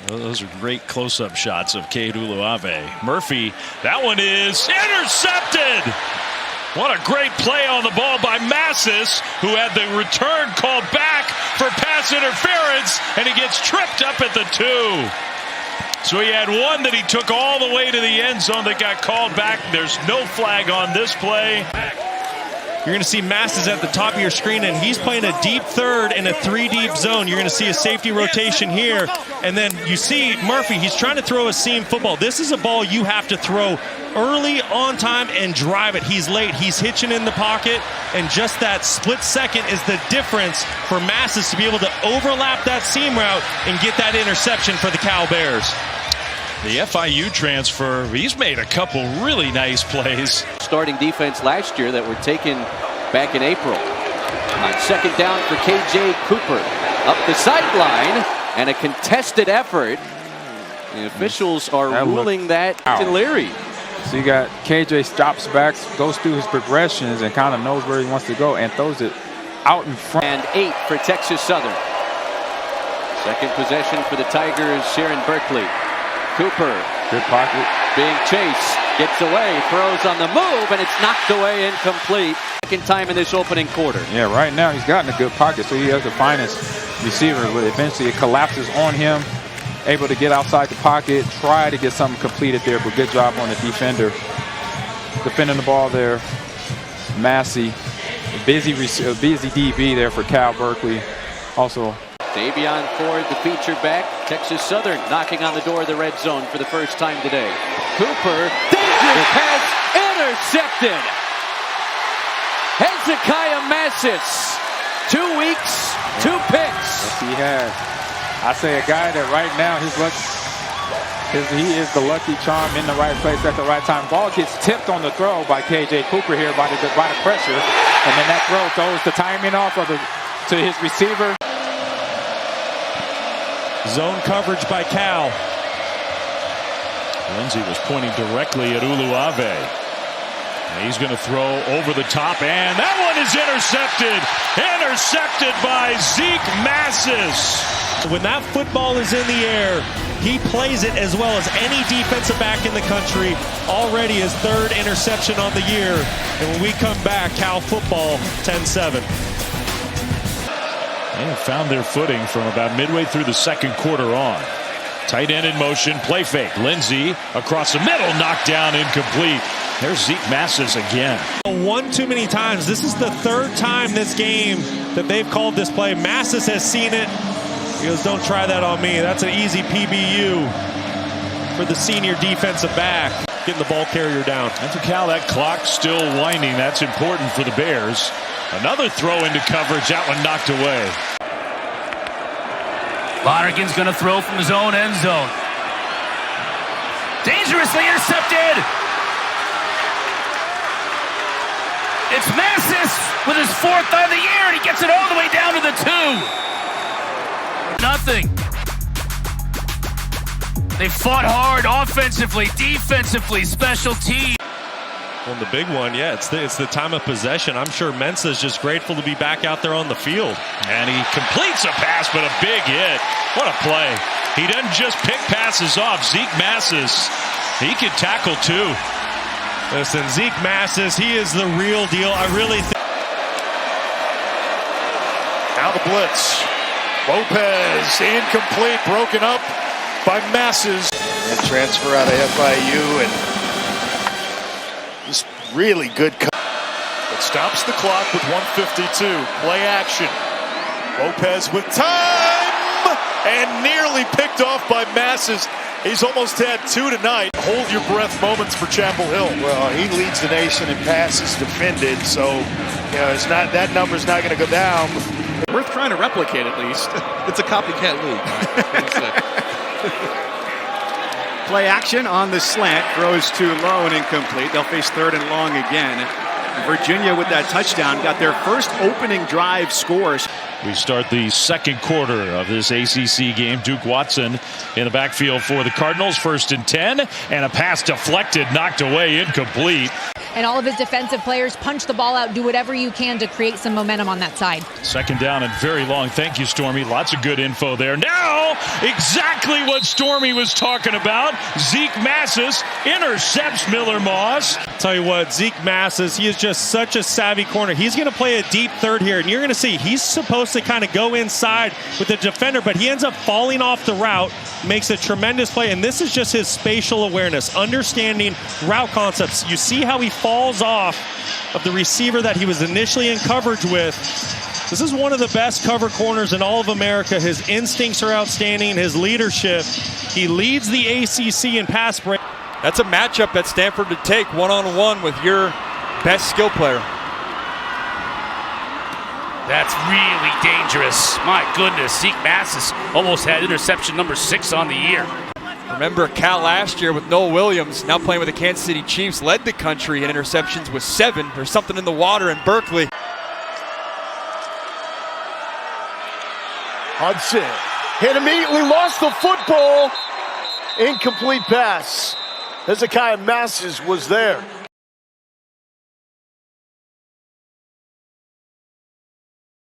Those are great close-up shots of Cade Uluave. Murphy, that one is intercepted. What a great play on the ball by Masses, who had the return called back for pass interference, and he gets tripped up at the 2. So he had one that he took all the way to the end zone that got called back. There's no flag on this play. You're going to see Masses at the top of your screen, and he's playing a deep third in a 3-deep zone. You're going to see a safety rotation here, and then you see Murphy. He's trying to throw a seam football. This is a ball you have to throw early, on time, and drive it. He's late. He's hitching in the pocket, and just that split second is the difference for Masses to be able to overlap that seam route and get that interception for the Cal Bears. The FIU transfer, he's made a couple really nice plays. Starting defense last year that were taken back in April. On second down for KJ Cooper. Up the sideline, and a contested effort. The officials are ruling that to Leary. So you got KJ stops back, goes through his progressions, and kind of knows where he wants to go and throws it out in front. And 8 for Texas Southern. Second possession for the Tigers here in Berkeley. Cooper, good pocket, being chased, gets away, throws on the move, and it's knocked away, incomplete. Second time in this opening quarter. Yeah, right now he's got in a good pocket, so he has the finest receiver, but eventually it collapses on him, able to get outside the pocket, try to get something completed there, but good job on the defender. Defending the ball there, Massey, busy DB there for Cal Berkeley. Also, Davion Ford, the feature back. Texas Southern knocking on the door of the red zone for the first time today. Cooper, dangerous pass, intercepted. Hezekiah Masses, 2 weeks, 2 picks. Yes, he has. I say a guy that right now he is the lucky charm in the right place at the right time. Ball gets tipped on the throw by KJ Cooper here by the pressure, and then that throw throws the timing off of to his receiver. Zone coverage by Cal. Lindsey was pointing directly at Uluave. And he's going to throw over the top, and that one is intercepted. Intercepted by Zeke Masses. When that football is in the air, he plays it as well as any defensive back in the country. Already his 3rd interception on the year. And when we come back, Cal football 10-7. They have found their footing from about midway through the second quarter on. Tight end in motion, play fake. Lindsey across the middle, knocked down, incomplete. There's Zeke Masses again. One too many times. This is the 3rd time this game that they've called this play. Masses has seen it. He goes, don't try that on me. That's an easy PBU for the senior defensive back. Getting the ball carrier down. And for Cal, that clock's still winding. That's important for the Bears. Another throw into coverage. That one knocked away. Lonergan's going to throw from his own end zone. Dangerously intercepted. It's Masses with his 4th on the year, and he gets it all the way down to the 2. Nothing. They fought hard offensively, defensively, special teams. On the big one, yeah, it's the time of possession. I'm sure Mensa's just grateful to be back out there on the field. And he completes a pass, but a big hit. What a play. He doesn't just pick passes off. Zeke Masses, he can tackle too. Listen, Zeke Masses, he is the real deal. I really think. Now the blitz. Lopez, incomplete, broken up by Masses. And transfer out of FIU, and just really good cut. It stops the clock with 1:52. Play action. Lopez with time, and nearly picked off by Masses. He's almost had 2 tonight. Hold your breath moments for Chapel Hill. Well, he leads the nation in passes defended, so it's not, that number's not going to go down. Worth trying to replicate at least. It's a copycat league. Play action on the slant, throws too low and incomplete. They'll face 3rd and long again. Virginia with that touchdown got their first opening drive scores. We start the second quarter of this ACC game. Duke Watson in the backfield for the Cardinals. 1st and 10, and a pass deflected, knocked away, incomplete. and all of his defensive players punch the ball out, do whatever you can to create some momentum on that side. Second down and very long. Thank you, Stormy. Lots of good info there. Now, exactly what Stormy was talking about. Zeke Masses intercepts Miller Moss. Tell you what, Zeke Masses, he is just such a savvy corner. He's going to play a deep third here, and you're going to see he's supposed to kind of go inside with the defender, but he ends up falling off the route, makes a tremendous play, and this is just his spatial awareness, understanding route concepts. You see how he falls off of the receiver that he was initially in coverage with. This is one of the best cover corners in all of America. His instincts are outstanding, his leadership. He leads the ACC in pass break. That's a matchup that Stanford would take one-on-one with your best skill player. That's really dangerous. My goodness, Zeke Masses almost had interception number 6 on the year. Remember Cal last year with Noah Williams, now playing with the Kansas City Chiefs, led the country in interceptions with 7. There's something in the water in Berkeley. Hudson hit immediately, lost the football. Incomplete pass. Hezekiah Masses was there.